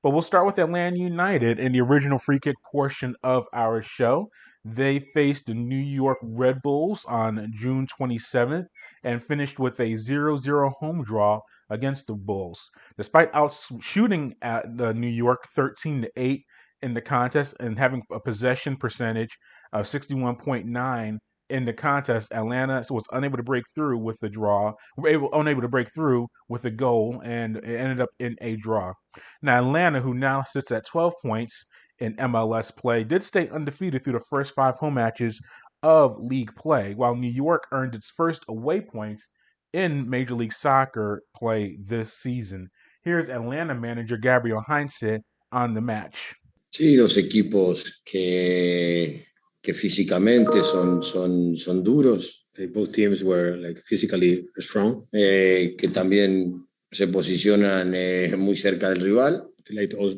But we'll start with Atlanta United in the original free kick portion of our show. They faced the New York Red Bulls on June 27th and finished with a 0-0 home draw against the Bulls. Despite outshooting at the New York 13-8 in the contest and having a possession percentage of 61.9 in the contest, Atlanta was unable to break through with the draw. Unable to break through with the goal, and it ended up in a draw. Now, Atlanta, who now sits at 12 points in MLS play, did stay undefeated through the first five home matches of league play, while New York earned its first away points in Major League Soccer play this season. Here's Atlanta manager Gabriel Heinze on the match. Sí, dos equipos que físicamente son duros. Both teams were physically strong. Que también se posicionan muy cerca del rival.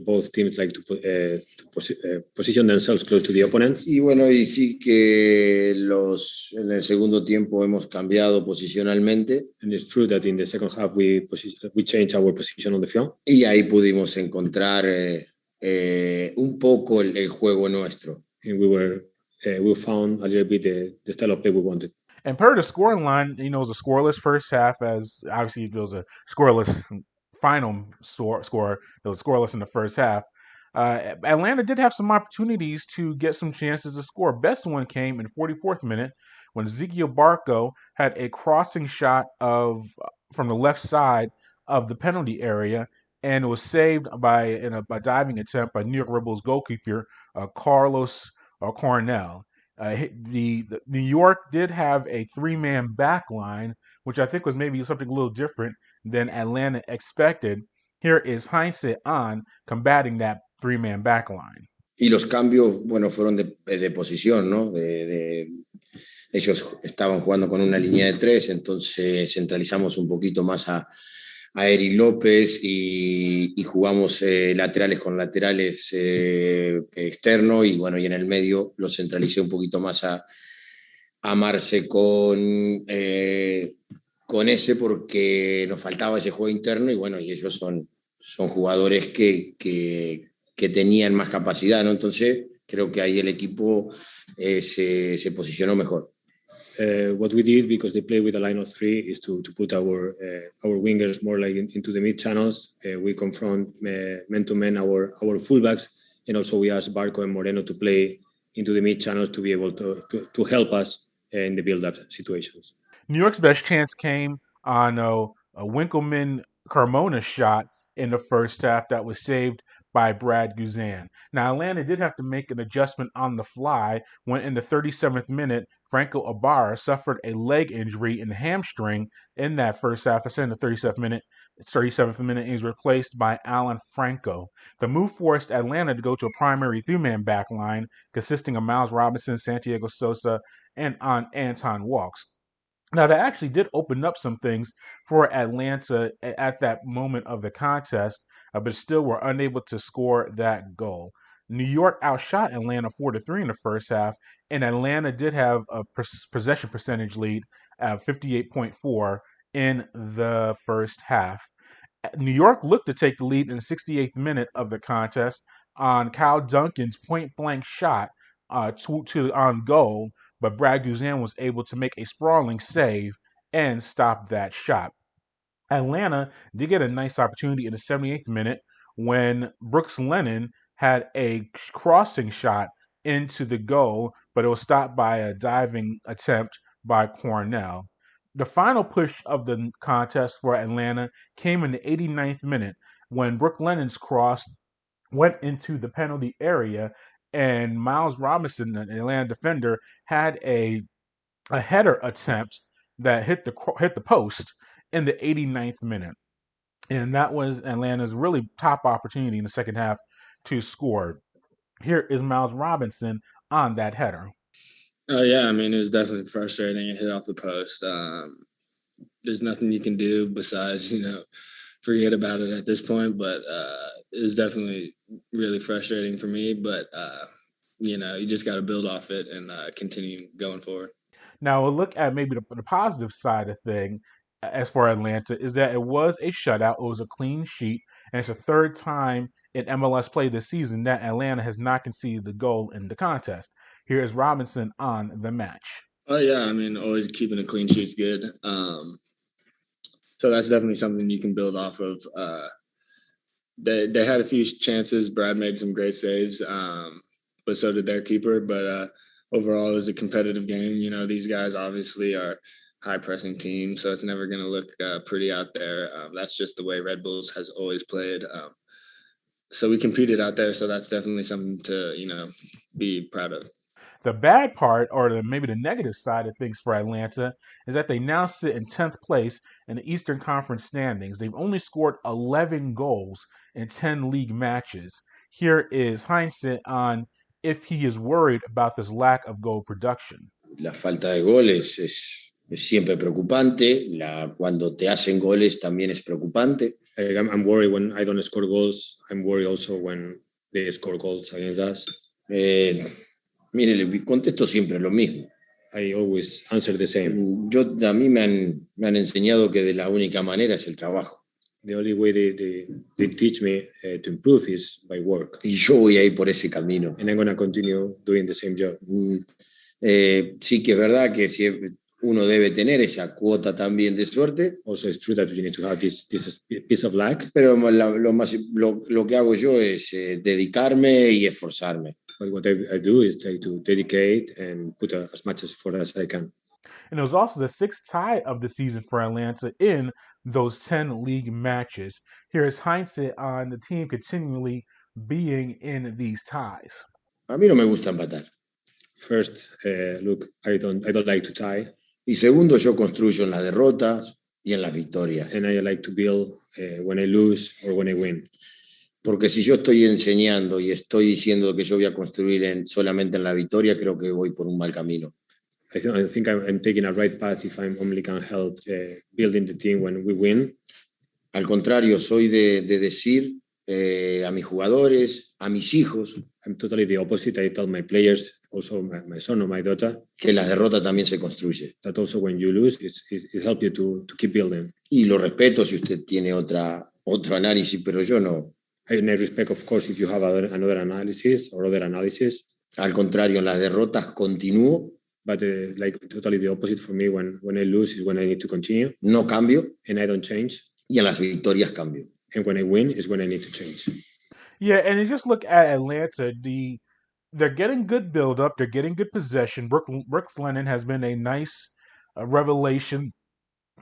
Both teams like to position themselves close to the opponents. Y bueno, y sí que en el segundo tiempo hemos cambiado posicionalmente. And it's true that in the second half we changed our position on the field. Y ahí pudimos encontrar un poco el juego nuestro. And we found a little bit the style of play we wanted. And per the scoring line, it was a scoreless first half, as obviously it was a scoreless final score. It was scoreless in the first half. Atlanta did have some opportunities to get some chances to score. Best one came in 44th minute when Ezekiel Barco had a crossing shot from the left side of the penalty area, and it was saved by a diving attempt by New York Red Bulls goalkeeper Carlos Cornell. The New York did have a three-man back line, which I think was maybe something a little different than Atlanta expected. Here is Heinze on combating that three-man back line. Y los cambios, bueno, fueron de posición, ¿no? Ellos estaban jugando con una línea de tres, entonces centralizamos un poquito más a Eric López y jugamos laterales con laterales externo y bueno, y en el medio lo centralicé un poquito más a Marce con ese porque nos faltaba ese juego interno y bueno, y ellos son jugadores que tenían más capacidad, ¿no? Entonces creo que ahí el equipo se posicionó mejor. What we did, because they play with a line of three, is to put our wingers more like into the mid channels. We confront man-to-man our fullbacks, and also we ask Barco and Moreno to play into the mid channels to be able to help us in the build-up situations. New York's best chance came on a Winkleman-Carmona shot in the first half that was saved by Brad Guzan. Now, Atlanta did have to make an adjustment on the fly when in the 37th minute, Franco Ibarra suffered a leg injury in the hamstring in that first half. I said in the 37th minute, and he was replaced by Alan Franco. The move forced Atlanta to go to a primary three-man back line consisting of Miles Robinson, Santiago Sosa, and Anton Walks. Now, that actually did open up some things for Atlanta at that moment of the contest, but still were unable to score that goal. New York outshot Atlanta 4-3 in the first half, and Atlanta did have a possession percentage lead at 58.4 in the first half. New York looked to take the lead in the 68th minute of the contest on Kyle Duncan's point-blank shot on goal, but Brad Guzan was able to make a sprawling save and stop that shot. Atlanta did get a nice opportunity in the 78th minute when Brooks Lennon had a crossing shot into the goal, but it was stopped by a diving attempt by Cornell. The final push of the contest for Atlanta came in the 89th minute when Brooks Lennon's cross went into the penalty area, and Miles Robinson, an Atlanta defender, had a header attempt that hit the post in the 89th minute. And that was Atlanta's really top opportunity in the second half to score. Here is Miles Robinson on that header. Yeah, I mean, it was definitely frustrating. It hit off the post. There's nothing you can do besides, forget about it at this point. But it was definitely really frustrating for me. But, you just got to build off it and continue going forward. Now, we'll look at maybe the positive side of thing as for Atlanta is that it was a shutout. It was a clean sheet, and it's the third time in MLS play this season that Atlanta has not conceded the goal in the contest. Here is Robinson on the match. Oh yeah, I mean, always keeping a clean sheet's good. So that's definitely something you can build off of. They had a few chances. Brad made some great saves, but so did their keeper. But overall, it was a competitive game. You know, these guys obviously are high pressing team, so it's never going to look pretty out there. That's just the way Red Bulls has always played. So we competed out there, so that's definitely something to, you know, be proud of. The bad part, or maybe the negative side of things for Atlanta, is that they now sit in 10th place in the Eastern Conference standings. They've only scored 11 goals in 10 league matches. Here is Heinze on if he is worried about this lack of goal production. La falta de goles es siempre preocupante. Cuando te hacen goles también es preocupante. I'm worried when I don't score goals. I'm worried also when they score goals against us. Mire, le contesto siempre lo mismo. I always answer the same. A mí me han enseñado que de la única manera es el trabajo. The only way they teach me to improve is by work. Y yo voy a ir por ese camino. And I'm going to continue doing the same job. Sí que es verdad que si uno debe tener esa cuota también de suerte. Also, it's true that you need to have this piece of luck. Pero lo que hago yo es dedicarme y esforzarme. But what I do is try to dedicate and put as much effort as I can. And it was also the 6th tie of the season for Atlanta in those 10 league matches. Here is Heinze on the team continually being in these ties. A mí no me gusta empatar. First, look, I don't like to tie. Y segundo, yo construyo en las derrotas y en las victorias. And I like to build when I lose or when I win. Porque si yo estoy enseñando y estoy diciendo que yo voy a construir solamente en la victoria, creo que voy por un mal camino. I think I'm taking a right path if I'm only can help building the team when we win. Al contrario, soy de decir a mis jugadores, a mis hijos. I'm totally the opposite. I tell my players, also my son or my daughter, que las derrotas también se construye. That also when you lose, it helps you to keep building. Y lo respeto si usted tiene otro análisis, pero yo no. I respect, of course, if you have another analysis or other analysis. Al contrario, en las derrotas continúo. But like totally the opposite for me. When I lose is when I need to continue. No cambio. And I don't change. Y en las victorias cambio. And when I win is when I need to change. Yeah, and you just look at Atlanta. They're getting good build-up. They're getting good possession. Brooks Lennon has been a nice revelation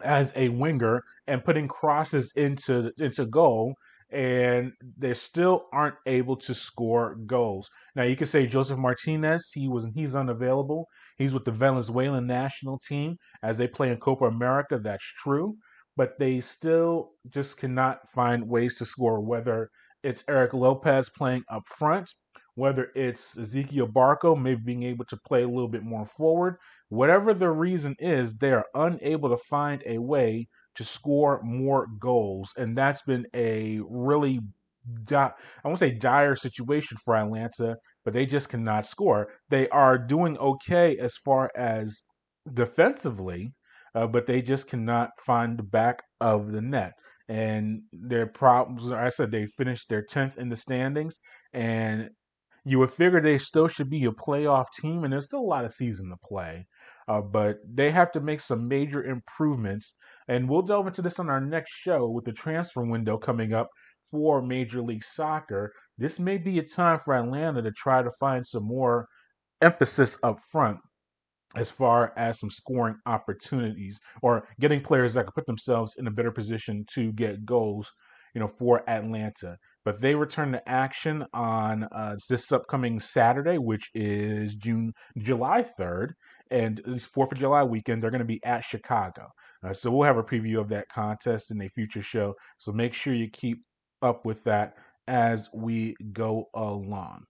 as a winger and putting crosses into goal. And they still aren't able to score goals. Now you can say Joseph Martinez, he's unavailable. He's with the Venezuelan national team as they play in Copa America. That's true, but they still just cannot find ways to score. Whether it's Eric Lopez playing up front, whether it's Ezekiel Barco maybe being able to play a little bit more forward, whatever the reason is, they are unable to find a way to score more goals. And that's been a really, I won't say dire situation for Atlanta, but they just cannot score. They are doing okay as far as defensively, but they just cannot find the back of the net. And their problems, I said they finished their 10th in the standings, and you would figure they still should be a playoff team, and there's still a lot of season to play. But they have to make some major improvements. And we'll delve into this on our next show with the transfer window coming up for Major League Soccer. This may be a time for Atlanta to try to find some more emphasis up front as far as some scoring opportunities or getting players that can put themselves in a better position to get goals, for Atlanta. But they return to action on this upcoming Saturday, which is July 3rd. And this 4th of July weekend, they're going to be at Chicago. So we'll have a preview of that contest in a future show. So make sure you keep up with that as we go along.